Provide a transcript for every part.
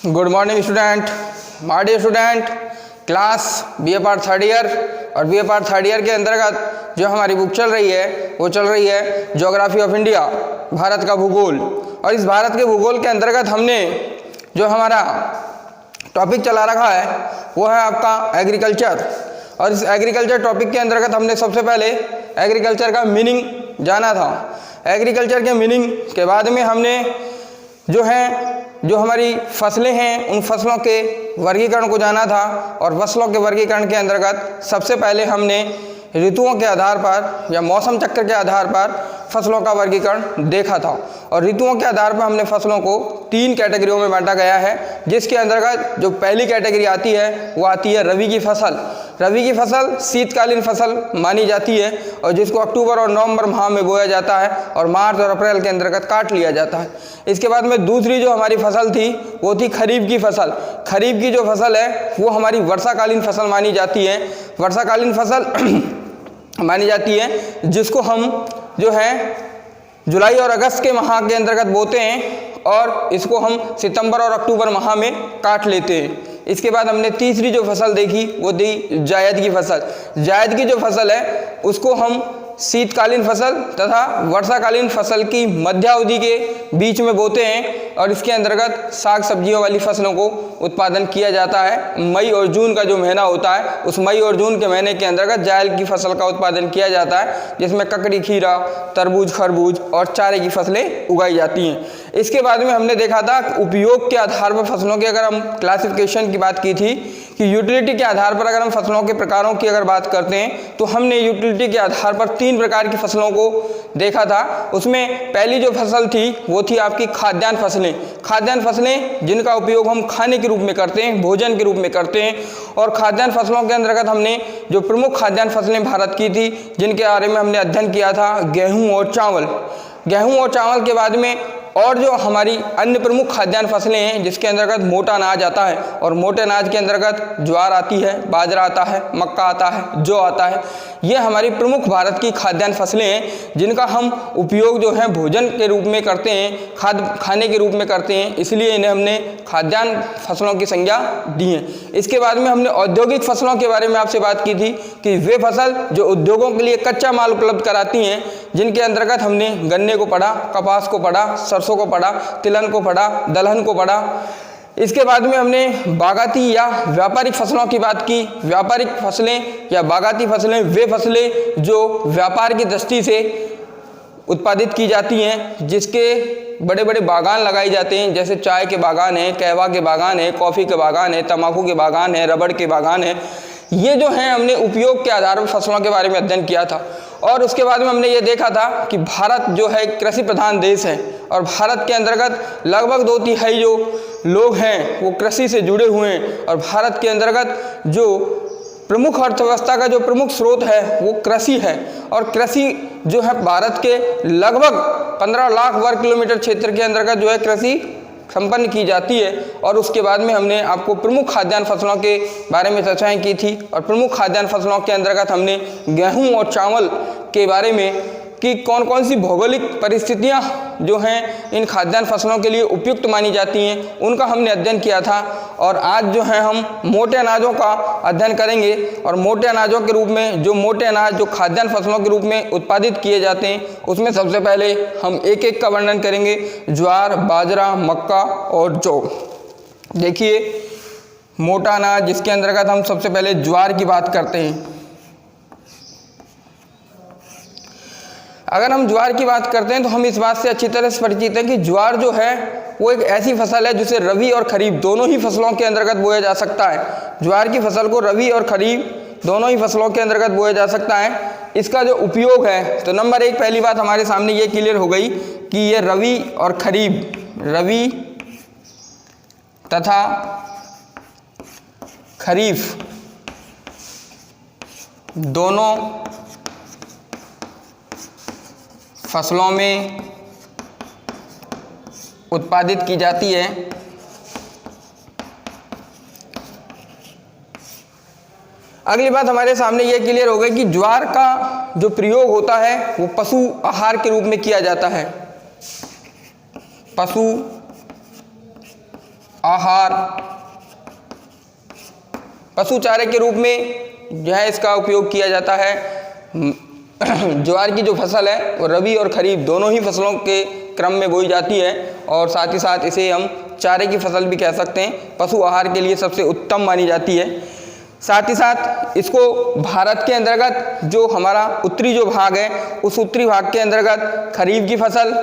Good morning student, my dear student. Class BA part third year और BA part third year के अंतर्गत जो हमारी बुक चल रही है वो चल रही है ज्योग्राफी ऑफ इंडिया, भारत का भूगोल। और इस भारत के भूगोल के अंतर्गत हमने जो हमारा टॉपिक चला रखा है वो है आपका एग्रीकल्चर। और इस एग्रीकल्चर टॉपिक के अंतर्गत हमने सबसे पहले एग्रीकल्चर का मीनिंग जाना था। एग्रीकल्चर के मीनिंग के बाद में हमने जो हमारी फसलें हैं उन फसलों के वर्गीकरण को जाना था। और फसलों के वर्गीकरण के अंतर्गत सबसे पहले हमने ऋतुओं के आधार पर या मौसम चक्र के आधार पर फसलों का वर्गीकरण देखा था। और ऋतुओं के आधार पर हमने फसलों को 3 कैटेगरियों में बांटा गया है, जिसके अंतर्गत जो पहली कैटेगरी आती है वो आती है रबी की फसल। रबी की फसल शीतकालीन फसल मानी जाती है और जिसको अक्टूबर और नवंबर माह में बोया जाता है और मार्च और अप्रैल के अंतर्गत काट लिया जाता है। इसके बाद में दूसरी जो हमारी फसल थी वो थी खरीफ की फसल। खरीफ की जो फसल है वो हमारी वर्षाकालीन फसल मानी जाती है। वर्षाकालीन फसल मानी जाती है जिसको हम जो है जुलाई और अगस्त के माह के अंतर्गत बोते हैं और इसको हम सितंबर और अक्टूबर माह में काट लेते हैं। इसके बाद हमने तीसरी जो फसल देखी वो थी जायद की फसल। जायद की जो फसल है उसको हम शीतकालीन फसल तथा वर्षाकालीन फसल की मध्यावधि के बीच में बोते हैं और इसके अंतर्गत साग सब्जियों वाली फसलों को उत्पादन किया जाता है। मई और जून का जो महीना होता है उस मई और जून के महीने के अंतर्गत जायद की फसल का उत्पादन किया जाता है, जिसमें ककड़ी, खीरा, तरबूज, खरबूज और चारे की फसलें उगाई जाती हैं। इसके बाद में हमने देखा था उपयोग के आधार पर फसलों की अगर हम क्लासिफिकेशन की बात की थी कि यूटिलिटी के आधार पर अगर हम फसलों के प्रकारों की अगर बात करते हैं तो हमने यूटिलिटी के आधार पर 3 प्रकार की फसलों को देखा था। उसमें पहली जो फसल थी वो थी आपकी खाद्यान्न फसलें। खाद्यान्न फसलें जिनका उपयोग हम खाने के रूप में करते हैं, भोजन के रूप में करते हैं। और खाद्यान्न फसलों के अंतर्गत हमने जो प्रमुख खाद्यान्न फसलें भारत की थी जिनके बारे में हमने अध्ययन किया था गेहूँ और चावल। गेहूँ और चावल के बाद में और जो हमारी अन्य प्रमुख खाद्यान्न फसलें हैं जिसके अंतर्गत मोटा अनाज आता है और मोटे अनाज के अंतर्गत ज्वार आती है, बाजरा आता है, मक्का आता है, जौ आता है। ये हमारी प्रमुख भारत की खाद्यान्न फसलें हैं जिनका हम उपयोग जो है भोजन के रूप में करते हैं, खाने के रूप में करते हैं, इसलिए इन्हें हमने खाद्यान्न फसलों की संज्ञा दी है। इसके बाद में हमने औद्योगिक फसलों के बारे में आपसे बात की थी कि वे फसल जो उद्योगों के लिए कच्चा माल उपलब्ध कराती हैं, जिनके अंतर्गत हमने गन्ने को पढ़ा, कपास को पढ़ा, सरसों को पढ़ा, तिलहन को पढ़ा, दलहन को पढ़ा। इसके बाद में हमने बागाती या व्यापारिक फसलों की बात की। व्यापारिक फसलें या बागाती फसलें वे फसलें जो व्यापार की दृष्टि से उत्पादित की जाती हैं, जिसके बड़े बड़े बागान लगाए जाते हैं, जैसे चाय के बागान हैं, कहवा के बागान हैं, कॉफ़ी के बागान हैं, तंबाकू के बागान हैं, रबड़ के बागान हैं। ये जो हैं हमने उपयोग के आधार पर फसलों के बारे में अध्ययन किया था। और उसके बाद में हमने ये देखा था कि भारत जो है कृषि प्रधान देश है और भारत के अंतर्गत लगभग 2/3 जो लोग हैं वो कृषि से जुड़े हुए हैं। और भारत के अंतर्गत जो प्रमुख अर्थव्यवस्था का जो प्रमुख स्रोत है वो कृषि है। और कृषि जो है भारत के लगभग 15 लाख वर्ग किलोमीटर क्षेत्र के अंतर्गत जो है कृषि संपन्न की जाती है। और उसके बाद में हमने आपको प्रमुख खाद्यान्न फसलों के बारे में चर्चाएं की थी। और प्रमुख खाद्यान्न फसलों के अंतर्गत हमने गेहूं और चावल के बारे में कि कौन कौन सी भौगोलिक परिस्थितियां जो हैं इन खाद्यान्न फसलों के लिए उपयुक्त मानी जाती हैं उनका हमने अध्ययन किया था। और आज जो है हम मोटे अनाजों का अध्ययन करेंगे। और मोटे अनाजों के रूप में जो मोटे अनाज जो खाद्यान्न फसलों के रूप में उत्पादित किए जाते हैं उसमें सबसे पहले हम एक एक का वर्णन करेंगे, ज्वार, बाजरा, मक्का और जौ। देखिए मोटा अनाज जिसके अंतर्गत हम सबसे पहले ज्वार की बात करते हैं। अगर हम ज्वार की बात करते हैं तो हम इस बात से अच्छी तरह से परिचित हैं कि ज्वार जो है वो एक ऐसी फसल है जिसे रबी और खरीफ दोनों ही फसलों के अंतर्गत बोया जा सकता है। ज्वार की फसल को रबी और खरीफ दोनों ही फसलों के अंतर्गत बोया जा सकता है। इसका जो उपयोग है तो नंबर 1 पहली बात हमारे सामने ये क्लियर हो गई कि ये रबी और खरीफ, रबी तथा खरीफ दोनों फसलों में उत्पादित की जाती है। अगली बात हमारे सामने ये क्लियर हो गई कि ज्वार का जो प्रयोग होता है वो पशु आहार के रूप में किया जाता है। पशु आहार, पशु चारे के रूप में जो है इसका उपयोग किया जाता है। ज्वार की जो फसल है वो रबी और खरीफ दोनों ही फसलों के क्रम में बोई जाती है और साथ ही साथ इसे हम चारे की फसल भी कह सकते हैं। पशु आहार के लिए सबसे उत्तम मानी जाती है। साथ ही साथ इसको भारत के अंतर्गत जो हमारा उत्तरी जो भाग है उस उत्तरी भाग के अंतर्गत खरीफ की फसल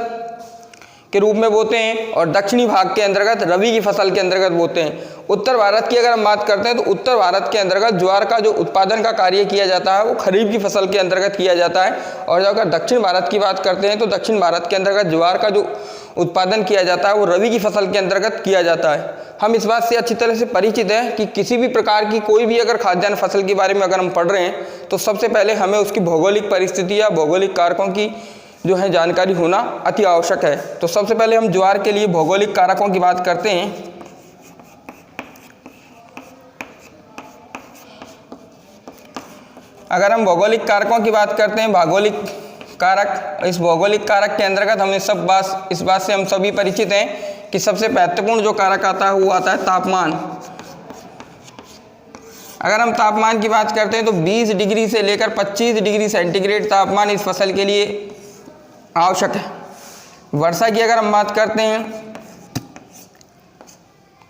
के रूप में बोते हैं और दक्षिणी भाग के अंतर्गत रबी की फसल के अंतर्गत बोते हैं। उत्तर भारत की अगर हम बात करते हैं तो उत्तर भारत के अंतर्गत ज्वार का जो उत्पादन का कार्य किया जाता है वो खरीफ की फसल के अंतर्गत किया जाता है। और अगर दक्षिण भारत की बात करते हैं तो दक्षिण भारत के अंतर्गत ज्वार का जो उत्पादन किया जाता है वो रबी की फसल के अंतर्गत किया जाता है। हम इस बात से अच्छी तरह से परिचित हैं कि किसी भी प्रकार की कोई भी अगर खाद्यान्न फसल के बारे में अगर हम पढ़ रहे हैं तो सबसे पहले हमें उसकी भौगोलिक परिस्थिति या भौगोलिक कारकों की जो है जानकारी होना अति आवश्यक है। तो सबसे पहले हम ज्वार के लिए भौगोलिक कारकों की बात करते हैं। अगर हम भौगोलिक कारकों की बात करते हैं, भौगोलिक कारक, इस भौगोलिक कारक के अंतर्गत हमें इस बात से हम सभी परिचित हैं कि सबसे महत्वपूर्ण जो कारक आता है वो आता है तापमान। अगर हम तापमान की बात करते हैं तो 20 डिग्री से लेकर 25 डिग्री सेंटीग्रेड तापमान इस फसल के लिए आवश्यक है। वर्षा की अगर हम बात करते हैं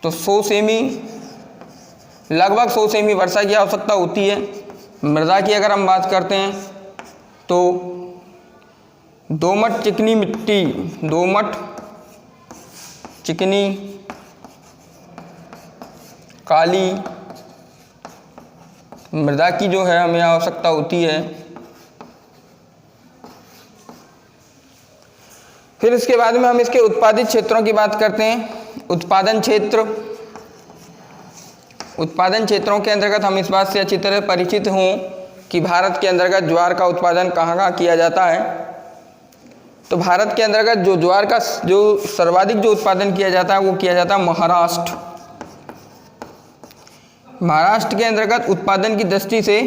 तो 100 सेमी, लगभग 100 सेमी वर्षा की आवश्यकता होती है। मृदा की अगर हम बात करते हैं तो दोमट चिकनी मिट्टी, दोमट चिकनी काली मृदा की जो है हमें आवश्यकता होती है। फिर इसके बाद में हम इसके उत्पादित क्षेत्रों की बात करते हैं। उत्पादन क्षेत्र, उत्पादन क्षेत्रों के अंतर्गत हम इस बात से अच्छी तरह परिचित हों कि भारत के अंतर्गत ज्वार का उत्पादन कहाँ कहाँ किया जाता है। तो भारत के अंतर्गत जो ज्वार का जो सर्वाधिक जो उत्पादन किया जाता है वो किया जाता है महाराष्ट्र। महाराष्ट्र के अंतर्गत उत्पादन की दृष्टि से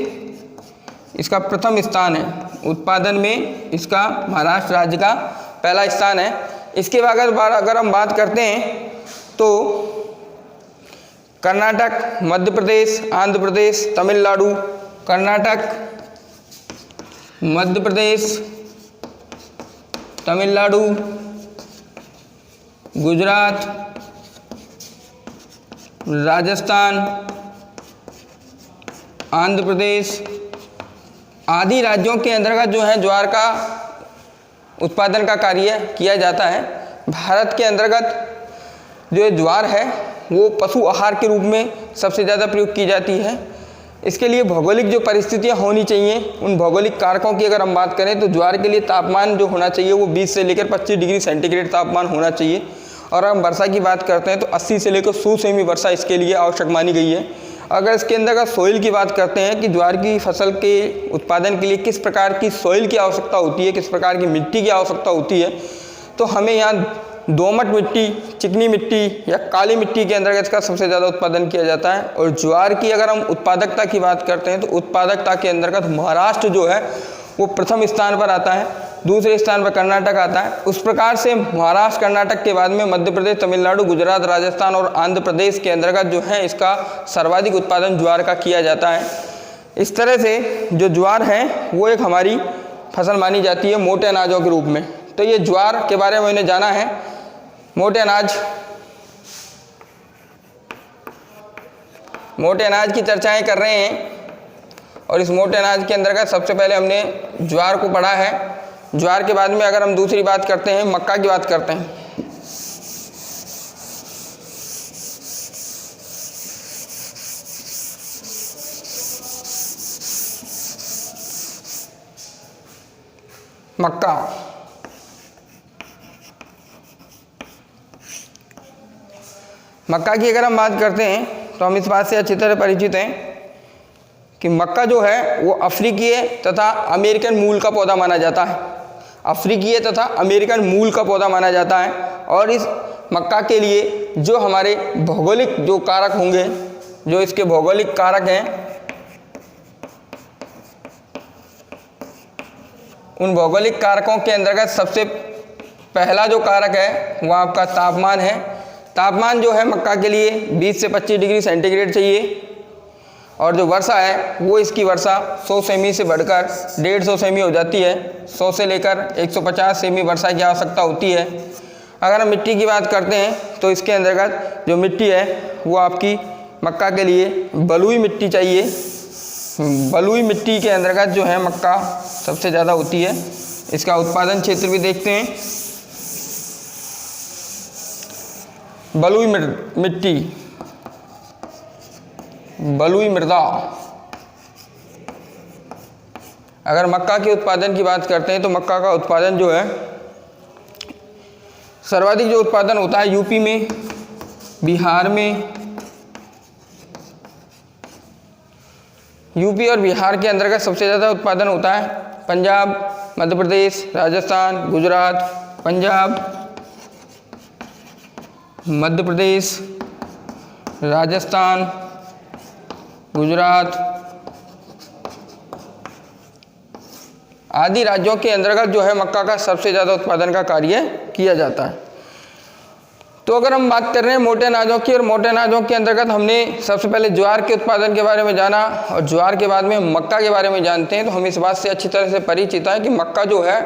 इसका प्रथम स्थान है। उत्पादन में इसका महाराष्ट्र राज्य का पहला स्थान है। इसके बाद अगर हम बात करते हैं तो कर्नाटक, मध्य प्रदेश, आंध्र प्रदेश, तमिलनाडु, कर्नाटक, मध्य प्रदेश, तमिलनाडु, गुजरात, राजस्थान, आंध्र प्रदेश आदि राज्यों के अंतर्गत जो है ज्वार का उत्पादन का कार्य किया जाता है। भारत के अंतर्गत जो ज्वार है वो पशु आहार के रूप में सबसे ज़्यादा प्रयोग की जाती है। इसके लिए भौगोलिक जो परिस्थितियाँ होनी चाहिए, उन भौगोलिक कारकों की अगर हम बात करें तो ज्वार के लिए तापमान जो होना चाहिए वो 20 से लेकर 25 डिग्री सेंटीग्रेड तापमान होना चाहिए। और हम वर्षा की बात करते हैं तो 80 से लेकर 100 सेमी वर्षा इसके लिए आवश्यक मानी गई है। अगर इसके अंदर का सोइल की बात करते हैं कि ज्वार की फसल के उत्पादन के लिए किस प्रकार की सोइल की आवश्यकता होती है, किस प्रकार की मिट्टी की आवश्यकता होती है, तो हमें यहाँ दोमट मिट्टी, चिकनी मिट्टी या काली मिट्टी के अंतर्गत इसका सबसे ज़्यादा उत्पादन किया जाता है। और ज्वार की अगर हम उत्पादकता की बात करते हैं तो उत्पादकता के अंतर्गत महाराष्ट्र जो है वो प्रथम स्थान पर आता है, दूसरे स्थान पर कर्नाटक आता है। उस प्रकार से महाराष्ट्र, कर्नाटक के बाद में मध्य प्रदेश, तमिलनाडु, गुजरात, राजस्थान और आंध्र प्रदेश के अंतर्गत जो है इसका सर्वाधिक उत्पादन ज्वार का किया जाता है। इस तरह से जो ज्वार है वो एक हमारी फसल मानी जाती है मोटे अनाजों के रूप में। तो ये ज्वार के बारे में मैंने जाना है। मोटे अनाज की चर्चाएं कर रहे हैं और इस मोटे अनाज के अंतर्गत सबसे पहले हमने ज्वार को पढ़ा है। ज्वार के बाद में अगर हम दूसरी बात करते हैं, मक्का की बात करते हैं। मक्का की अगर हम बात करते हैं तो हम इस बात से अच्छी तरह परिचित हैं कि मक्का जो है वो अफ्रीकीय तथा अमेरिकन मूल का पौधा माना जाता है। अफ्रीकीय तथा अमेरिकन मूल का पौधा माना जाता है। और इस मक्का के लिए जो हमारे भौगोलिक जो कारक होंगे, जो इसके भौगोलिक कारक हैं, उन भौगोलिक कारकों के अंतर्गत सबसे पहला जो कारक है वो आपका तापमान है। तापमान जो है मक्का के लिए 20 से 25 डिग्री सेंटीग्रेड चाहिए, और जो वर्षा है वो इसकी वर्षा 100 सेमी से बढ़कर 150 सेमी हो जाती है। 100 से लेकर 150 सेमी वर्षा की आवश्यकता होती है। अगर हम मिट्टी की बात करते हैं तो इसके अंतर्गत जो मिट्टी है वो आपकी मक्का के लिए बलुई मिट्टी चाहिए। बलुई मिट्टी के अंतर्गत जो है मक्का सबसे ज़्यादा होती है। इसका उत्पादन क्षेत्र भी देखते हैं। बलुई मिट्टी, बलुई मृदा। अगर मक्का के उत्पादन की बात करते हैं तो मक्का का उत्पादन जो है सर्वाधिक जो उत्पादन होता है यूपी में, बिहार में। यूपी और बिहार के अंतर्गत सबसे ज़्यादा उत्पादन होता है पंजाब, मध्य प्रदेश, राजस्थान, गुजरात। पंजाब, मध्य प्रदेश, राजस्थान, गुजरात आदि राज्यों के अंतर्गत जो है मक्का का सबसे ज़्यादा उत्पादन का कार्य किया जाता है। तो अगर हम बात कर रहे हैं मोटे अनाजों की, और मोटे अनाजों के अंतर्गत हमने सबसे पहले ज्वार के उत्पादन के बारे में जाना और ज्वार के बाद में मक्का के बारे में जानते हैं, तो हम इस बात से अच्छी तरह से परिचित हैं कि मक्का जो है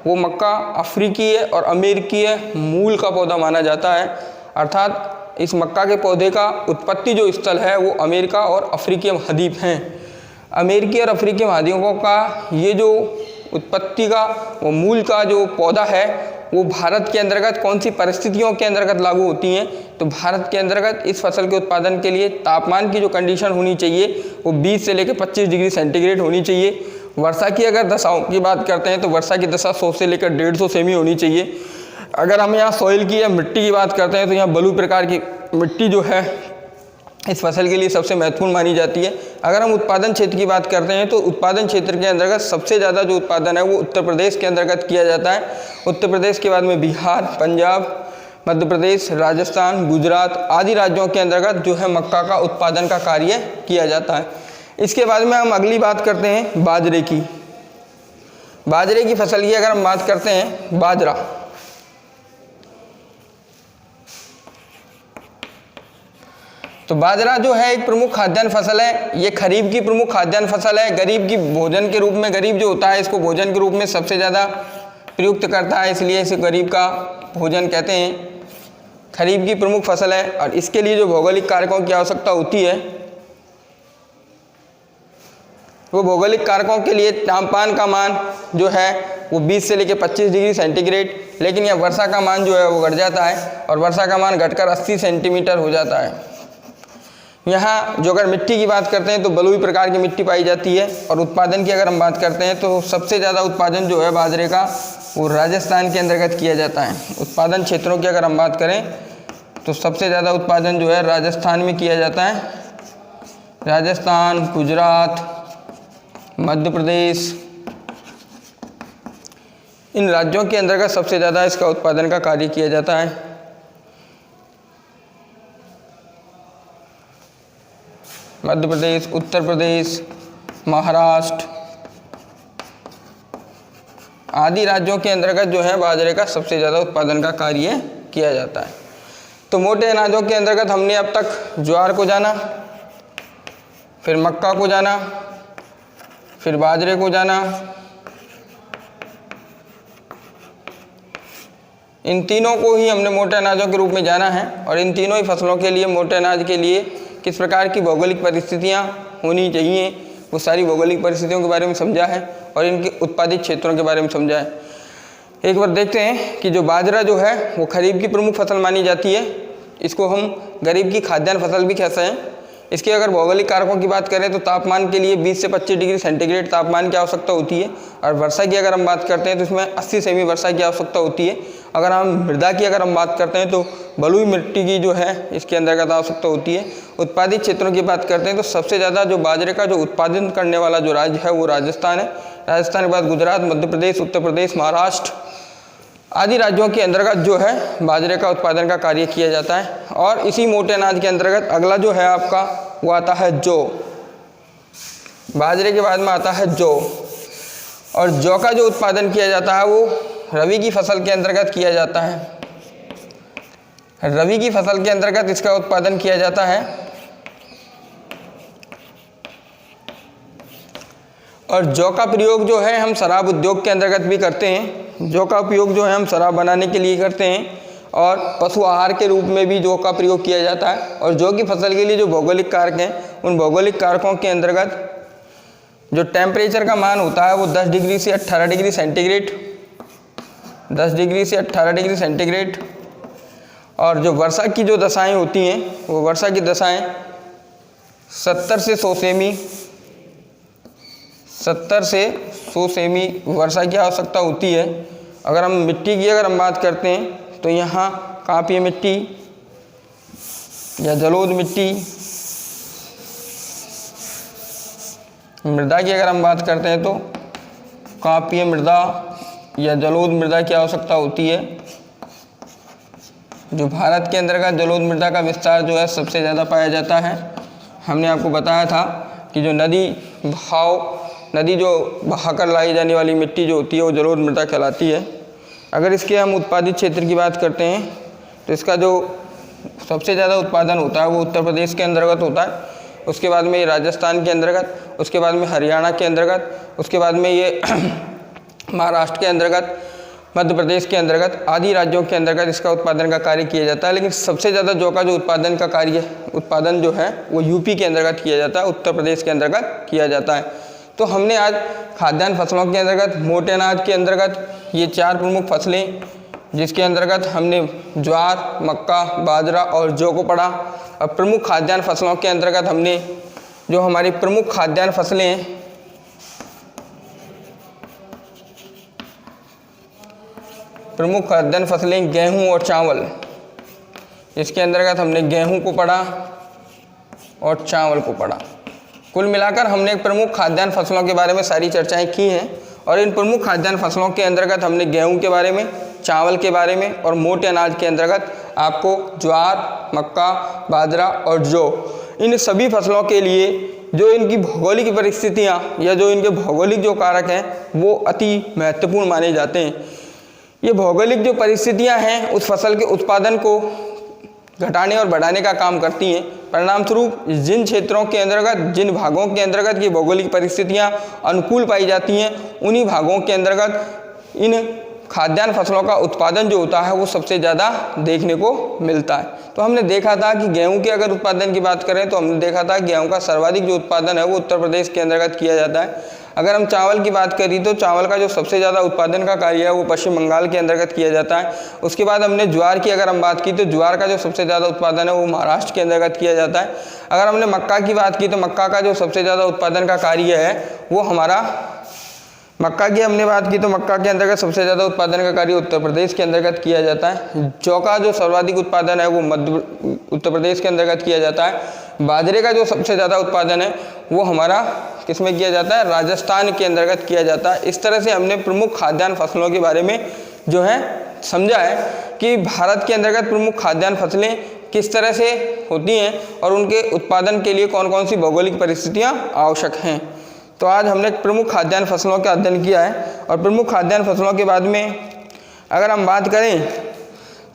वो मक्का अफ्रीकीय और अमेरिकीय मूल का पौधा माना जाता है। अर्थात इस मक्का के पौधे का उत्पत्ति जो स्थल है वो अमेरिका और अफ्रीकीय महाद्वीप हैं। अमेरिकी और अफ्रीकी महाद्वीपों का ये जो उत्पत्ति का वो मूल का जो पौधा है वो भारत के अंतर्गत कौन सी परिस्थितियों के अंतर्गत लागू होती हैं, तो भारत के अंतर्गत इस फसल के उत्पादन के लिए तापमान की जो कंडीशन होनी चाहिए वो 20 से लेकर 25 डिग्री सेंटीग्रेड होनी चाहिए। वर्षा की अगर दशाओं की बात करते हैं तो वर्षा की दशा 100 से लेकर 150 सेमी होनी चाहिए। अगर हम यहाँ सॉइल की या मिट्टी की बात करते हैं तो यहाँ बलुई प्रकार की मिट्टी जो है इस फसल के लिए सबसे महत्वपूर्ण मानी जाती है। अगर हम उत्पादन क्षेत्र की बात करते हैं तो उत्पादन क्षेत्र के अंतर्गत सबसे ज़्यादा जो उत्पादन है वो उत्तर प्रदेश के अंतर्गत किया जाता है। उत्तर प्रदेश के बाद में बिहार, पंजाब, मध्य प्रदेश, राजस्थान, गुजरात आदि राज्यों के अंतर्गत जो है मक्का का उत्पादन का कार्य किया जाता है। इसके बाद में हम अगली बात करते हैं बाजरे की। बाजरे की फसल की अगर हम बात करते हैं, बाजरा, तो बाजरा जो है एक प्रमुख खाद्यान्न फसल है। ये खरीफ की प्रमुख खाद्यान्न फसल है। गरीब की भोजन के रूप में, गरीब जो होता है इसको भोजन के रूप में सबसे ज़्यादा प्रयुक्त करता है, इसलिए इसे गरीब का भोजन कहते हैं। खरीफ की प्रमुख फसल है और इसके लिए जो भौगोलिक कारकों की आवश्यकता होती है वो भौगोलिक कारकों के लिए तापमान का मान जो है वो 20 से लेकर 25 डिग्री सेंटीग्रेड, लेकिन यह वर्षा का मान जो है वो घट जाता है और वर्षा का मान घटकर 80 सेंटीमीटर हो जाता है। यहाँ जो अगर मिट्टी की बात करते हैं तो बलुई प्रकार की मिट्टी पाई जाती है। और उत्पादन की अगर हम बात करते हैं तो सबसे ज़्यादा उत्पादन जो है बाजरे का वो राजस्थान के अंतर्गत किया जाता है। उत्पादन क्षेत्रों की अगर हम बात करें तो सबसे ज़्यादा उत्पादन जो है राजस्थान में किया जाता है। राजस्थान, गुजरात, मध्य प्रदेश, इन राज्यों के अंतर्गत सबसे ज़्यादा इसका उत्पादन का कार्य किया जाता है। मध्य प्रदेश, उत्तर प्रदेश, महाराष्ट्र आदि राज्यों के अंतर्गत जो है बाजरे का सबसे ज़्यादा उत्पादन का कार्य किया जाता है। तो मोटे अनाजों के अंतर्गत हमने अब तक ज्वार को जाना, फिर मक्का को जाना, फिर बाजरे को जाना। इन तीनों को ही हमने मोटे अनाजों के रूप में जाना है और इन तीनों ही फसलों के लिए मोटे अनाज के लिए किस प्रकार की भौगोलिक परिस्थितियाँ होनी चाहिए वो सारी भौगोलिक परिस्थितियों के बारे में समझा है और इनके उत्पादित क्षेत्रों के बारे में समझा है। एक बार देखते हैं कि जो बाजरा जो है वो खरीफ की प्रमुख फसल मानी जाती है। इसको हम गरीब की खाद्यान्न फसल भी कहते हैं। इसके अगर भौगोलिक कारकों की बात करें तो तापमान के लिए 20 से 25 डिग्री सेंटीग्रेड तापमान की आवश्यकता होती है और वर्षा की अगर हम बात करते हैं तो इसमें 80 सेमी वर्षा की आवश्यकता होती है। अगर हम मृदा की अगर हम बात करते हैं तो बलुई मिट्टी की जो है इसके अंतर्गत आवश्यकता होती है। उत्पादित क्षेत्रों की बात करते हैं तो सबसे ज़्यादा जो बाजरे का जो उत्पादन करने वाला जो राज्य है वो राजस्थान है। राजस्थान के बाद गुजरात, मध्य प्रदेश, उत्तर प्रदेश, महाराष्ट्र आदि राज्यों के अंतर्गत जो है बाजरे का उत्पादन का कार्य किया जाता है। और इसी मोटे अनाज के अंतर्गत अगला जो है आपका वो आता है जौ। बाजरे के बाद में आता है जौ और जौ का जो उत्पादन किया जाता है वो रबी की फसल के अंतर्गत किया जाता है। रबी की फसल के अंतर्गत इसका उत्पादन किया जाता है। और जौ का प्रयोग जो है हम शराब उद्योग के अंतर्गत भी करते हैं। जौ का उपयोग जो है हम शराब बनाने के लिए करते हैं और पशु आहार के रूप में भी जौ का प्रयोग किया जाता है। और जौ की फसल के लिए जो भौगोलिक कारक हैं, उन भौगोलिक कारकों के अंतर्गत जो टेम्परेचर का मान होता है वो 10 डिग्री से 18 डिग्री सेंटीग्रेड, 10 डिग्री से 18 डिग्री सेंटीग्रेड। और जो वर्षा की जो दशाएं होती हैं, वो वर्षा की दशाएं 70 से 100 सेमी, 70 से 100 सेमी वर्षा की आवश्यकता होती है। अगर हम मिट्टी की अगर हम बात करते हैं तो यहाँ कांपीय मिट्टी या जलोढ़ मिट्टी, मृदा की अगर हम बात करते हैं तो कांपीय मृदा या जलोढ़ मृदा की आवश्यकता होती है। जो भारत के अंतर्गत जलोढ़ मृदा का विस्तार जो है सबसे ज़्यादा पाया जाता है। हमने आपको बताया था कि जो नदी जो बहाकर लाई जाने वाली मिट्टी जो होती है वो जलोढ़ मृदा कहलाती है। अगर इसके हम उत्पादित क्षेत्र की बात करते हैं तो इसका जो सबसे ज़्यादा उत्पादन होता है वो उत्तर प्रदेश के अंतर्गत होता है, उसके बाद में ये राजस्थान के अंतर्गत, उसके बाद में हरियाणा के अंतर्गत, उसके बाद में ये महाराष्ट्र के अंतर्गत, मध्य प्रदेश के अंतर्गत आदि राज्यों के अंतर्गत इसका उत्पादन का कार्य किया जाता है। लेकिन सबसे ज़्यादा जौ का जो उत्पादन जो है वो यूपी के अंतर्गत किया जाता है, उत्तर प्रदेश के अंतर्गत किया जाता है। तो हमने आज खाद्यान्न फसलों के अंतर्गत, मोटे अनाज के अंतर्गत ये 4 प्रमुख फसलें जिसके अंतर्गत हमने ज्वार, मक्का, बाजरा और जौ को पढ़ा। अब प्रमुख खाद्यान्न फसलों के अंतर्गत हमने जो हमारी प्रमुख खाद्यान्न फसलें हैं, प्रमुख खाद्यान्न फसलें गेहूं और चावल, इसके अंतर्गत हमने गेहूं को पढ़ा और चावल को पढ़ा। कुल मिलाकर हमने एक प्रमुख खाद्यान्न फसलों के बारे में सारी चर्चाएं की हैं। और इन प्रमुख खाद्यान्न फसलों के अंतर्गत हमने गेहूं के बारे में, चावल के बारे में और मोटे अनाज के अंतर्गत आपको ज्वार, मक्का, बाजरा और जौ, इन सभी फसलों के लिए जो इनकी भौगोलिक परिस्थितियाँ या जो इनके भौगोलिक जो कारक हैं वो अति महत्वपूर्ण माने जाते हैं। ये भौगोलिक जो परिस्थितियाँ हैं उस फसल के उत्पादन को घटाने और बढ़ाने का काम करती हैं। परिणामस्वरूप जिन क्षेत्रों के अंतर्गत, जिन भागों के अंतर्गत ये भौगोलिक परिस्थितियाँ अनुकूल पाई जाती हैं, उन्हीं भागों के अंतर्गत इन खाद्यान्न फसलों का उत्पादन जो होता है वो सबसे ज़्यादा देखने को मिलता है। तो हमने देखा था कि गेहूं के अगर उत्पादन की बात करें तो हमने देखा था गेहूं का सर्वाधिक जो उत्पादन है वो उत्तर प्रदेश के अंतर्गत किया जाता है। अगर हम चावल की बात करें तो चावल का जो सबसे ज़्यादा उत्पादन का कार्य है वो पश्चिम बंगाल के अंतर्गत किया जाता है। उसके बाद हमने ज्वार की अगर हम बात की तो ज्वार का जो सबसे ज़्यादा उत्पादन है वो महाराष्ट्र के अंतर्गत किया जाता है। अगर हमने मक्का की बात की तो मक्का का जो सबसे ज़्यादा उत्पादन का कार्य है वो हमारा, मक्का की हमने बात की तो मक्का के अंतर्गत सबसे ज़्यादा उत्पादन का कार्य उत्तर प्रदेश के अंतर्गत किया जाता है। जौ का जो सर्वाधिक उत्पादन है वो उत्तर प्रदेश के अंतर्गत किया जाता है। बाजरे का जो सबसे ज़्यादा उत्पादन है वो हमारा किस में किया जाता है, राजस्थान के अंतर्गत किया जाता है। इस तरह से हमने प्रमुख खाद्यान्न फसलों के बारे में जो है समझा है कि भारत के अंतर्गत प्रमुख खाद्यान्न फसलें किस तरह से होती हैं और उनके उत्पादन के लिए कौन कौन सी भौगोलिक परिस्थितियाँ आवश्यक हैं। तो आज हमने प्रमुख खाद्यान्न फसलों का अध्ययन किया है। और प्रमुख खाद्यान्न फसलों के बाद में अगर हम बात करें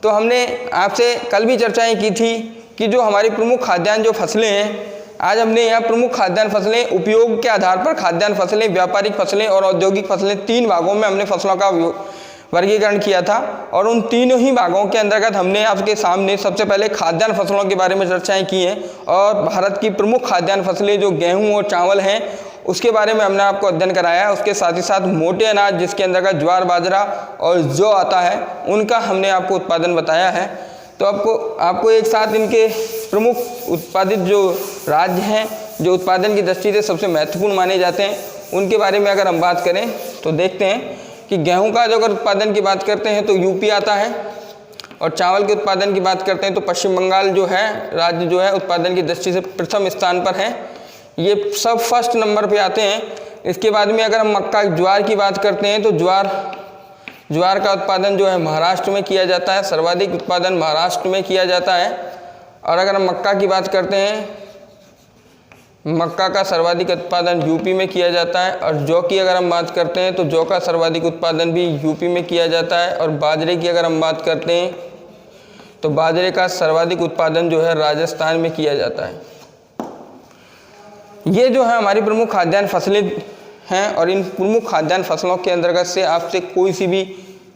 तो हमने आपसे कल भी चर्चाएं की थी कि जो हमारी प्रमुख खाद्यान्न जो फसलें हैं, आज हमने यहाँ प्रमुख खाद्यान्न फसलें, उपयोग के आधार पर खाद्यान्न फसलें, व्यापारिक फसलें और औद्योगिक फसलें, 3 भागों में हमने फसलों का वर्गीकरण किया था। और उन तीनों ही भागों के अंतर्गत हमने आपके सामने सबसे पहले खाद्यान्न फसलों के बारे में चर्चाएं की हैं। और भारत की प्रमुख खाद्यान्न फसलें जो गेहूँ और चावल हैं उसके बारे में हमने आपको अध्ययन कराया है। उसके साथ ही साथ मोटे अनाज जिसके अंतर्गत ज्वार, बाजरा और जौ आता है, उनका हमने आपको उत्पादन बताया है। तो आपको एक साथ इनके प्रमुख उत्पादित जो राज्य हैं, जो उत्पादन की दृष्टि से सबसे महत्वपूर्ण माने जाते हैं, उनके बारे में अगर हम बात करें तो देखते हैं कि गेहूं का जो अगर उत्पादन की बात करते हैं तो यूपी आता है। और चावल के उत्पादन की बात करते हैं तो पश्चिम बंगाल जो है राज्य जो है उत्पादन की दृष्टि से प्रथम स्थान पर है। ये सब फर्स्ट नंबर पे आते हैं। इसके बाद में अगर हम मक्का, ज्वार की बात करते हैं तो ज्वार का उत्पादन जो है महाराष्ट्र में किया जाता है, सर्वाधिक उत्पादन महाराष्ट्र में किया जाता है। और अगर हम मक्का की बात करते हैं, मक्का का सर्वाधिक उत्पादन यूपी में किया जाता है। और जौ की अगर हम बात करते हैं तो जौ का सर्वाधिक उत्पादन भी यूपी में किया जाता है। और बाजरे की अगर हम बात करते हैं तो बाजरे का सर्वाधिक उत्पादन जो है राजस्थान में किया जाता है। ये जो है हमारी प्रमुख खाद्यान्न फसलें हैं और इन प्रमुख खाद्यान्न फसलों के अंतर्गत से आपसे कोई सी भी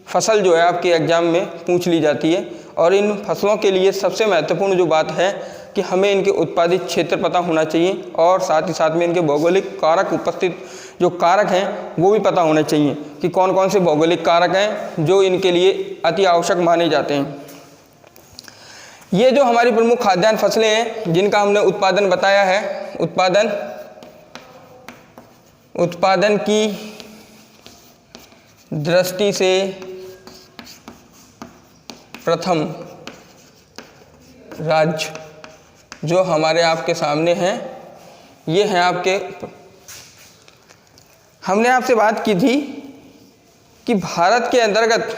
फसल जो है आपके एग्जाम में पूछ ली जाती है। और इन फसलों के लिए सबसे महत्वपूर्ण जो बात है कि हमें इनके उत्पादित क्षेत्र पता होना चाहिए और साथ ही साथ में इनके भौगोलिक कारक उपस्थित जो कारक हैं वो भी पता होने चाहिए कि कौन कौन से भौगोलिक कारक हैं जो इनके लिए अति आवश्यक माने जाते हैं। ये जो हमारी प्रमुख खाद्यान्न फसलें हैं जिनका हमने उत्पादन बताया है, उत्पादन की दृष्टि से प्रथम राज्य जो हमारे आपके सामने हैं ये हैं आपके, हमने आपसे बात की थी कि भारत के अंतर्गत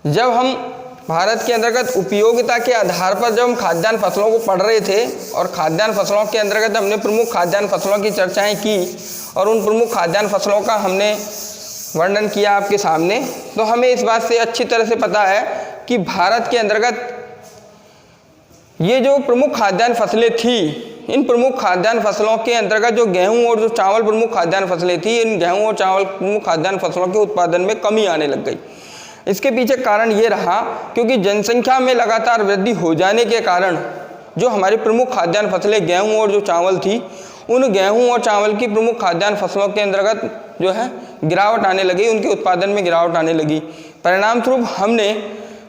जब हम भारत के अंतर्गत उपयोगिता के आधार पर जब हम खाद्यान्न फसलों को पढ़ रहे थे और खाद्यान्न फसलों के अंतर्गत हमने प्रमुख खाद्यान्न फसलों की चर्चाएं की और उन प्रमुख खाद्यान्न फसलों का हमने वर्णन किया आपके सामने, तो हमें इस बात से अच्छी तरह से पता है कि भारत के अंतर्गत ये जो प्रमुख खाद्यान्न फसलें थी, इन प्रमुख खाद्यान्न फसलों के अंतर्गत जो गेहूं और जो चावल प्रमुख खाद्यान्न फसलें थी, इन गेहूं और चावल प्रमुख खाद्यान्न फसलों के उत्पादन में कमी आने लग गई। इसके पीछे कारण ये रहा क्योंकि जनसंख्या में लगातार वृद्धि हो जाने के कारण जो हमारी प्रमुख खाद्यान्न फसलें गेहूं और जो चावल थी, उन गेहूं और चावल की प्रमुख खाद्यान्न फसलों के अंतर्गत जो है गिरावट आने लगी, उनके उत्पादन में गिरावट आने लगी। परिणाम स्वरूप हमने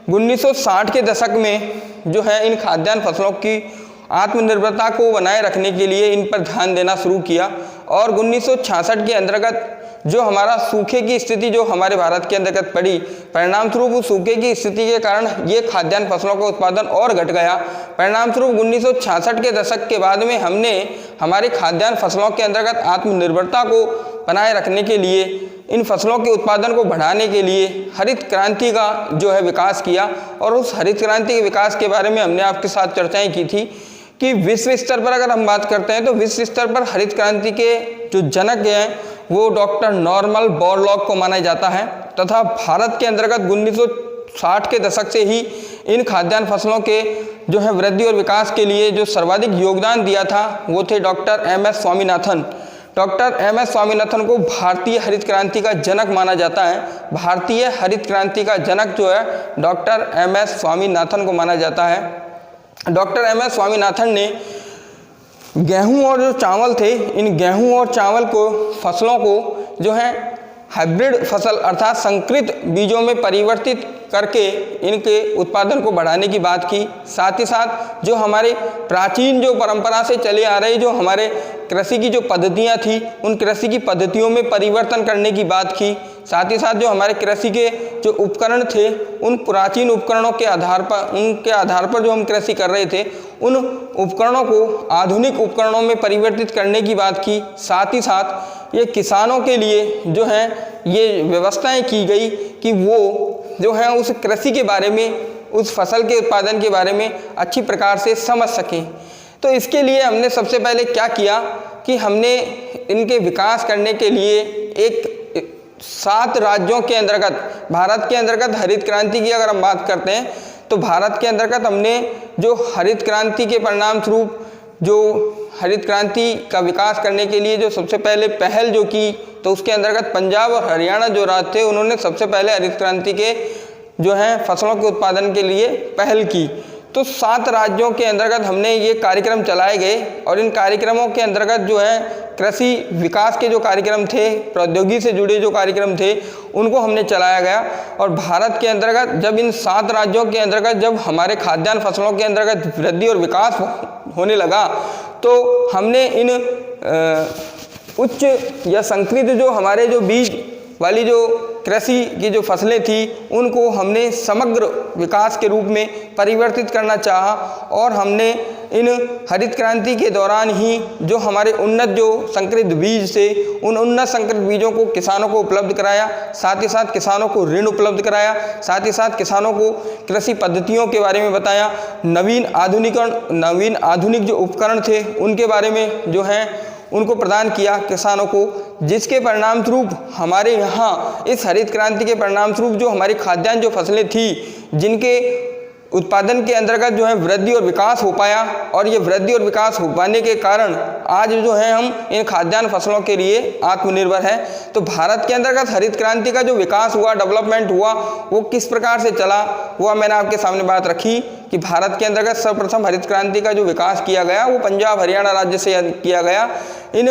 1960 के दशक में जो है इन खाद्यान्न फसलों की आत्मनिर्भरता को बनाए रखने के लिए इन पर ध्यान देना शुरू किया और 1966 के अंतर्गत जो हमारा सूखे की स्थिति जो हमारे भारत के अंतर्गत पड़ी, परिणाम स्वरूप उस सूखे की स्थिति के कारण ये खाद्यान्न फसलों का उत्पादन और घट गया। परिणाम स्वरूप 1966 के दशक के बाद में हमने हमारे खाद्यान्न फसलों के अंतर्गत आत्मनिर्भरता को बनाए रखने के लिए, इन फसलों के उत्पादन को बढ़ाने के लिए हरित क्रांति का जो है विकास किया। और उस हरित क्रांति के विकास के बारे में हमने आपके साथ चर्चाएं की थी कि विश्व स्तर पर अगर हम बात करते हैं तो विश्व स्तर पर हरित क्रांति के जो जनक हैं वो डॉक्टर नॉर्मन बोरलॉग को माना जाता है तथा भारत के अंतर्गत 1960 के दशक से ही इन खाद्यान्न फसलों के जो है वृद्धि और विकास के लिए जो सर्वाधिक योगदान दिया था वो थे doctor M S. Swaminathan. Doctor M S. Swaminathan को भारतीय हरित क्रांति का जनक माना जाता है। भारतीय हरित क्रांति का जनक जो है डॉक्टर एम.एस. स्वामीनाथन को माना जाता है। Doctor M S. स्वामीनाथन ने गेहूं और जो चावल थे, इन गेहूं और चावल को फसलों को जो है हाइब्रिड फसल अर्थात संकरित बीजों में परिवर्तित करके इनके उत्पादन को बढ़ाने की बात की। साथ ही साथ जो हमारे प्राचीन जो परंपरा से चले आ रहे जो हमारे कृषि की जो पद्धतियां थी, उन कृषि की पद्धतियों में परिवर्तन करने की बात की। साथ ही साथ जो हमारे कृषि के जो उपकरण थे, उन प्राचीन उपकरणों के आधार पर, उनके आधार पर जो हम कृषि कर रहे थे, उन उपकरणों को आधुनिक उपकरणों में परिवर्तित करने की बात की। साथ ही साथ ये किसानों के लिए जो है ये व्यवस्थाएं की गई कि वो जो है उस कृषि के बारे में, उस फसल के उत्पादन के बारे में अच्छी प्रकार से समझ सकें। तो इसके लिए हमने सबसे पहले क्या किया कि हमने इनके विकास करने के लिए एक 7 राज्यों के अंतर्गत, भारत के अंतर्गत हरित क्रांति की अगर हम बात करते हैं तो भारत के अंतर्गत हमने जो हरित क्रांति के परिणाम स्वरूप जो हरित क्रांति का विकास करने के लिए जो सबसे पहले पहल जो की, तो उसके अंतर्गत पंजाब और हरियाणा जो राज्य थे उन्होंने सबसे पहले हरित क्रांति के जो है फसलों के उत्पादन के लिए पहल की। तो 7 राज्यों के अंतर्गत हमने ये कार्यक्रम चलाए गए और इन कार्यक्रमों के अंतर्गत जो है कृषि विकास के जो कार्यक्रम थे, प्रौद्योगिकी से जुड़े जो कार्यक्रम थे, उनको हमने चलाया गया। और भारत के अंतर्गत जब इन 7 राज्यों के अंतर्गत जब हमारे खाद्यान्न फसलों के अंतर्गत वृद्धि और विकास होने लगा तो हमने इन उच्च या संकरित जो हमारे जो बीज वाली जो कृषि की जो फसलें थी उनको हमने समग्र विकास के रूप में परिवर्तित करना चाहा और हमने इन हरित क्रांति के दौरान ही जो हमारे उन्नत जो संकरित बीज थे, उन उन्नत संकरित बीजों को किसानों को उपलब्ध कराया। साथ ही साथ किसानों को ऋण उपलब्ध कराया। साथ ही साथ किसानों को कृषि पद्धतियों के बारे में बताया। नवीन आधुनिक जो उपकरण थे उनके बारे में जो है उनको प्रदान किया किसानों को, जिसके परिणाम स्वरूप हमारे यहाँ इस हरित क्रांति के परिणाम स्वरूप जो हमारी खाद्यान्न जो फसलें थी जिनके उत्पादन के अंतर्गत जो है वृद्धि और विकास हो पाया, और ये वृद्धि और विकास हो पाने के कारण आज जो है हम इन खाद्यान्न फसलों के लिए आत्मनिर्भर हैं। तो भारत के अंतर्गत हरित क्रांति का जो विकास हुआ, डेवलपमेंट हुआ, वो किस प्रकार से चला, वो मैंने आपके सामने बात रखी कि भारत के अंतर्गत सर्वप्रथम हरित क्रांति का जो विकास किया गया वो पंजाब हरियाणा राज्य से किया गया। इन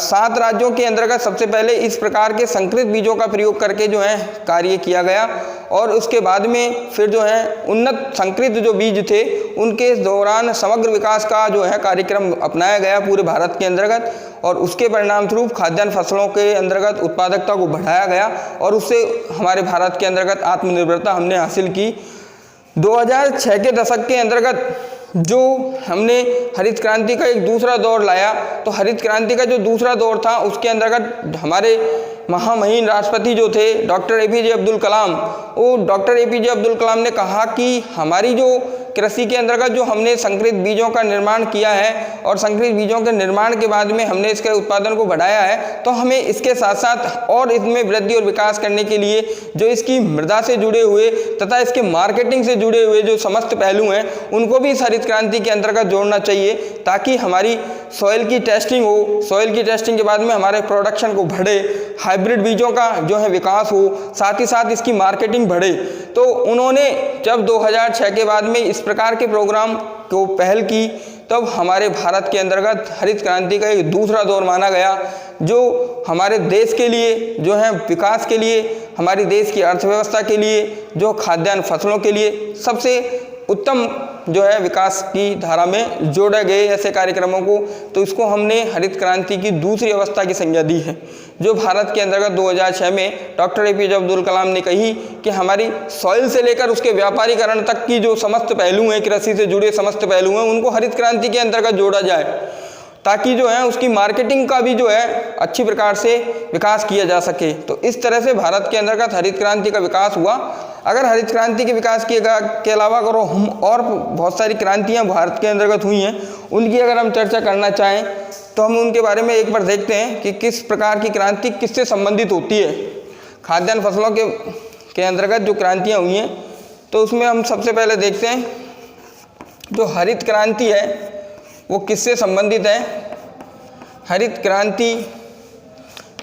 7 राज्यों के अंतर्गत सबसे पहले इस प्रकार के संकरित बीजों का प्रयोग करके जो है कार्य किया गया, और उसके बाद में फिर जो है उन्नत संकरित जो बीज थे उनके दौरान समग्र विकास का जो है कार्यक्रम अपनाया गया पूरे भारत के अंतर्गत, और उसके परिणाम स्वरूप खाद्यान्न फसलों के अंतर्गत उत्पादकता को बढ़ाया गया, और उससे हमारे भारत के अंतर्गत आत्मनिर्भरता हमने हासिल की। 2006 के दशक के अंतर्गत जो हमने हरित क्रांति का एक दूसरा दौर लाया, तो हरित क्रांति का जो दूसरा दौर था उसके अंतर्गत हमारे महामहिम राष्ट्रपति जो थे डॉक्टर APJ अब्दुल कलाम, वो डॉक्टर APJ अब्दुल कलाम ने कहा कि हमारी जो कृषि के अंतर्गत जो हमने संकरित बीजों का निर्माण किया है और संकरित बीजों के निर्माण के बाद में हमने इसके उत्पादन को बढ़ाया है, तो हमें इसके साथ साथ और इसमें वृद्धि और विकास करने के लिए जो इसकी मृदा से जुड़े हुए तथा इसके मार्केटिंग से जुड़े हुए जो समस्त पहलू हैं उनको भी इस हरित क्रांति के अंतर्गत जोड़ना चाहिए, ताकि हमारी सॉइल की टेस्टिंग हो, सॉइल की टेस्टिंग के बाद में हमारे प्रोडक्शन को बढ़े, हाइब्रिड बीजों का जो है विकास हो, साथ ही साथ इसकी मार्केटिंग बढ़े। तो उन्होंने जब 2006 के बाद में इस प्रकार के प्रोग्राम को पहल की, तब हमारे भारत के अंतर्गत हरित क्रांति का एक दूसरा दौर माना गया, जो हमारे देश के लिए जो है विकास के लिए, हमारी देश की अर्थव्यवस्था के लिए, जो खाद्यान्न फसलों के लिए सबसे उत्तम जो है विकास की धारा में जोड़े गए ऐसे कार्यक्रमों को, तो इसको हमने हरित क्रांति की दूसरी अवस्था की संज्ञा दी है, जो भारत के अंतर्गत 2006 में डॉक्टर APJ अब्दुल कलाम ने कही कि हमारी सॉइल से लेकर उसके व्यापारीकरण तक की जो समस्त पहलू हैं, कृषि से जुड़े समस्त पहलू हैं, उनको हरित क्रांति के अंतर्गत जोड़ा जाए, ताकि जो है उसकी मार्केटिंग का भी जो है अच्छी प्रकार से विकास किया जा सके। तो इस तरह से भारत के अंतर्गत हरित क्रांति का विकास हुआ। अगर हरित क्रांति के विकास के अलावा अगर हम और बहुत सारी क्रांतियां भारत के अंतर्गत हुई हैं, उनकी अगर हम चर्चा करना चाहें तो हम उनके बारे में एक बार देखते हैं कि किस प्रकार की क्रांति किससे संबंधित होती है। खाद्यान्न फसलों के अंतर्गत जो क्रांतियाँ हुई हैं, तो उसमें हम सबसे पहले देखते हैं जो हरित क्रांति है वो किससे संबंधित है। हरित क्रांति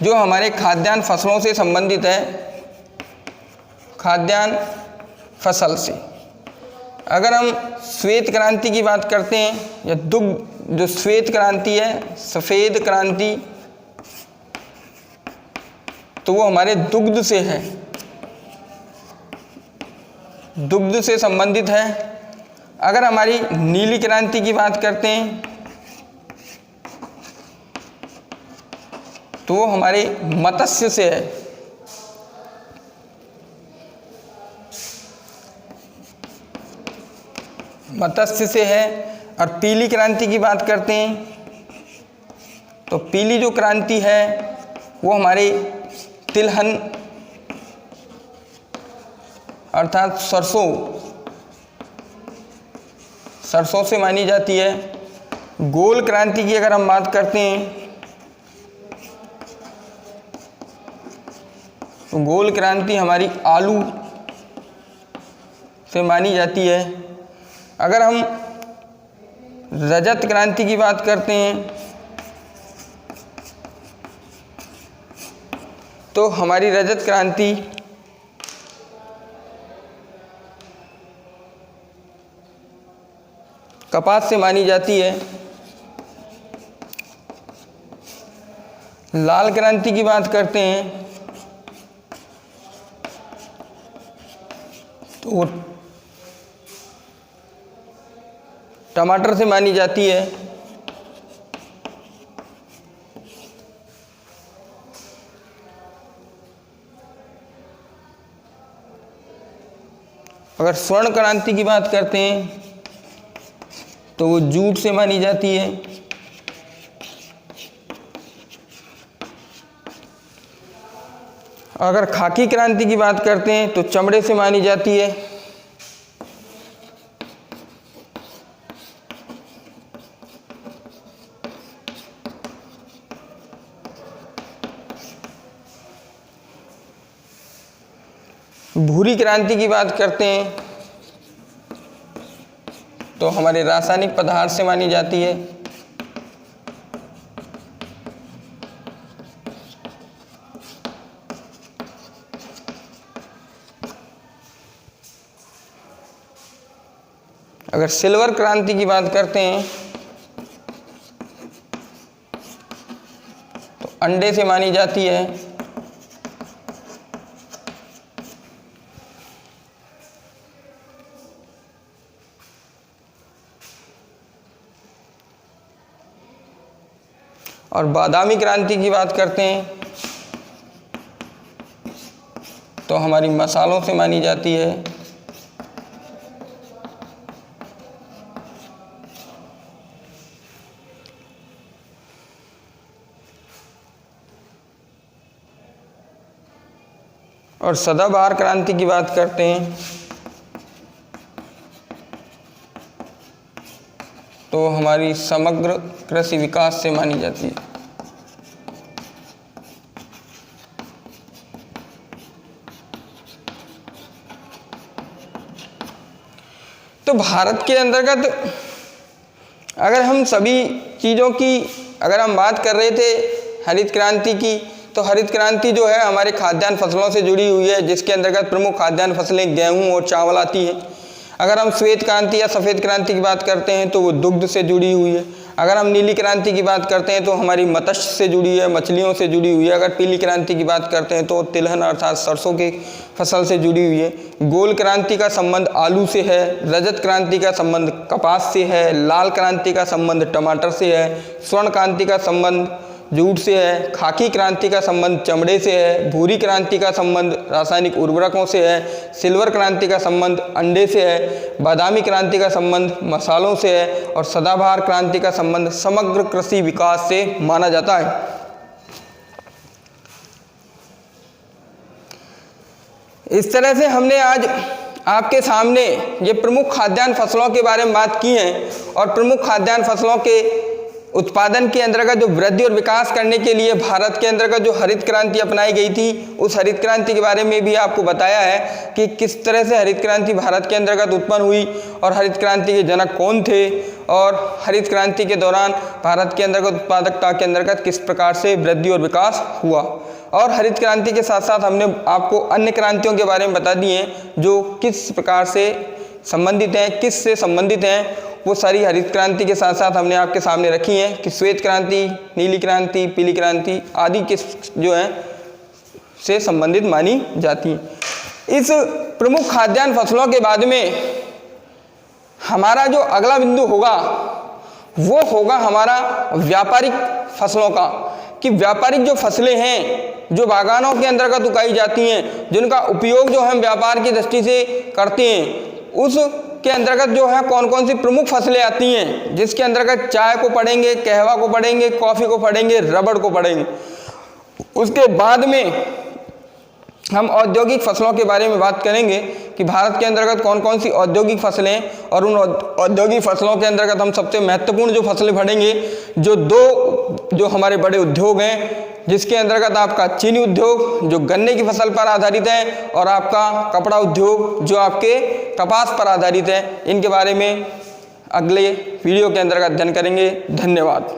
जो हमारे खाद्यान्न फसलों से संबंधित है, खाद्यान्न फसल से। अगर हम श्वेत क्रांति की बात करते हैं या दुग्ध जो श्वेत क्रांति है, सफ़ेद क्रांति, तो वो हमारे दुग्ध से है, दुग्ध से संबंधित है। अगर हमारी नीली क्रांति की बात करते हैं तो वो हमारे मत्स्य से है। मत्स्य से है। और पीली क्रांति की बात करते हैं तो पीली जो क्रांति है वो हमारे तिलहन अर्थात सरसों से मानी जाती है। गोल क्रांति की अगर हम बात करते हैं तो गोल क्रांति हमारी आलू से मानी जाती है। अगर हम रजत क्रांति की बात करते हैं तो हमारी रजत क्रांति कपास से मानी जाती है। लाल क्रांति की बात करते हैं तो टमाटर से मानी जाती है। अगर स्वर्ण क्रांति की बात करते हैं तो वो जूट से मानी जाती है। अगर खाकी क्रांति की बात करते हैं तो चमड़े से मानी जाती है। भूरी क्रांति की बात करते हैं तो हमारे रासायनिक पदार्थ से मानी जाती है। अगर सिल्वर क्रांति की बात करते हैं तो अंडे से मानी जाती है। और बादामी क्रांति की बात करते हैं तो हमारी मसालों से मानी जाती है। और सदाबहार क्रांति की बात करते हैं तो हमारी समग्र कृषि विकास से मानी जाती है। तो भारत के अंतर्गत अगर हम सभी चीज़ों की अगर हम बात कर रहे थे हरित क्रांति की, तो हरित क्रांति जो है हमारे खाद्यान्न फसलों से जुड़ी हुई है, जिसके अंतर्गत प्रमुख खाद्यान्न फसलें गेहूं और चावल आती हैं। अगर हम श्वेत क्रांति या सफ़ेद क्रांति की बात करते हैं तो वो दुग्ध से जुड़ी हुई है। अगर हम नीली क्रांति की बात करते हैं तो हमारी मत्स्य से जुड़ी है, मछलियों से जुड़ी हुई है। अगर पीली क्रांति की बात करते हैं तो तिलहन अर्थात सरसों की फसल से जुड़ी हुई है। गोल क्रांति का संबंध आलू से है, रजत क्रांति का संबंध कपास से है, लाल क्रांति का संबंध टमाटर से है, स्वर्ण क्रांति का संबंध जूट से है, खाकी क्रांति का संबंध चमड़े से है, भूरी क्रांति का संबंध रासायनिक उर्वरकों से है, सिल्वर क्रांति का संबंध अंडे से है, बादामी क्रांति का संबंध मसालों से है और सदाबहार क्रांति का संबंध समग्र कृषि विकास से माना जाता है। इस तरह से हमने आज आपके सामने ये प्रमुख खाद्यान्न फसलों के बारे में बात की है और प्रमुख खाद्यान्न फसलों के उत्पादन के अंतर्गत जो वृद्धि और विकास करने के लिए भारत के अंतर्गत जो हरित क्रांति अपनाई गई थी, उस हरित क्रांति के बारे में भी आपको बताया है कि किस तरह से हरित क्रांति भारत के अंतर्गत उत्पन्न हुई और हरित क्रांति के जनक कौन थे और हरित क्रांति के दौरान भारत के अंतर्गत उत्पादकता के अंतर्गत किस प्रकार से वृद्धि और विकास हुआ। और हरित क्रांति के साथ साथ हमने आपको अन्य क्रांतियों के बारे में बता दिए हैं जो किस प्रकार से संबंधित हैं, किस से संबंधित हैं। वो सारी हरित क्रांति के साथ साथ हमने आपके सामने रखी हैं कि श्वेत क्रांति, नीली क्रांति, पीली क्रांति आदि किस जो है से संबंधित मानी जाती हैं। इस प्रमुख खाद्यान्न फसलों के बाद में हमारा जो अगला बिंदु होगा वो होगा हमारा व्यापारिक फसलों का, कि व्यापारिक जो फसलें हैं जो बागानों के अंतर्गत उगाई जाती हैं, जिनका उपयोग जो हम व्यापार की दृष्टि से करते हैं, उस के अंतर्गत जो है कौन कौन सी प्रमुख फसलें आती हैं, जिसके अंतर्गत चाय को पढ़ेंगे, कहवा को पढ़ेंगे, कॉफ़ी को पढ़ेंगे, रबड़ को पढ़ेंगे। उसके बाद में हम औद्योगिक फसलों के बारे में बात करेंगे कि भारत के अंतर्गत कौन कौन सी औद्योगिक फसलें, और उन औद्योगिक फसलों के अंतर्गत हम सबसे महत्वपूर्ण जो फसलें पढ़ेंगे, जो हमारे बड़े उद्योग हैं, जिसके अंतर्गत आपका चीनी उद्योग जो गन्ने की फसल पर आधारित है और आपका कपड़ा उद्योग जो आपके कपास पर आधारित है। इनके बारे में अगले वीडियो के अंतर्गत अध्ययन करेंगे। धन्यवाद।